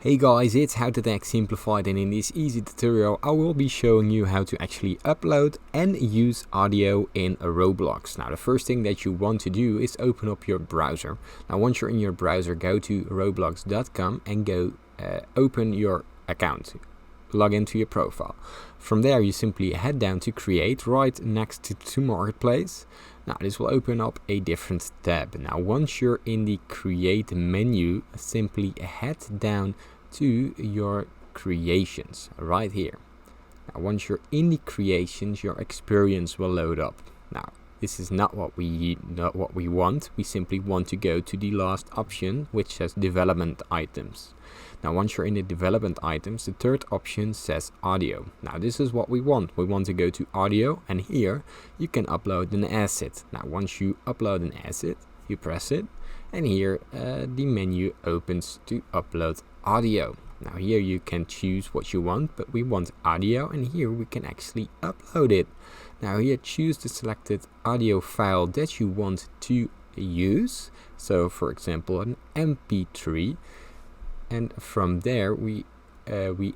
Hey guys, it's How to Tech Simplified, and in this easy tutorial I will be showing you how to actually upload and use audio in a Roblox. Now the first thing that you want to do is open up your browser. Now once you're in your browser, go to roblox.com and go open your account. Log into your profile. From there you simply head down to create right next to marketplace. Now this will open up a different tab. Now once you're in the create menu, simply head down to your creations right here. Now once you're in the creations, your experience will load up. Now this is not what we want. We simply want to go to the last option, which says development items. Now once you're in the development items, the third option says audio. Now this is what we want. We want to go to audio, and here you can upload an asset. Now once you upload an asset, you press it, and here the menu opens to upload audio. Now here you can choose what you want, but we want audio, and here we can actually upload it. Now here choose the selected audio file that you want to use. So for example an MP3. And from there we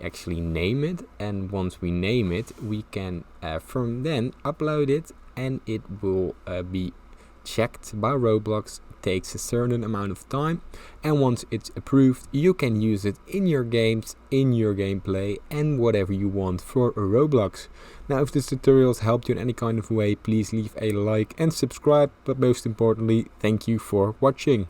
actually name it, and once we name it we can from then upload it, and it will be checked by Roblox. It takes a certain amount of time, and once it's approved you can use it in your games, in your gameplay, and whatever you want for Roblox. Now if this tutorial has helped you in any kind of way, please leave a like and subscribe, but most importantly thank you for watching.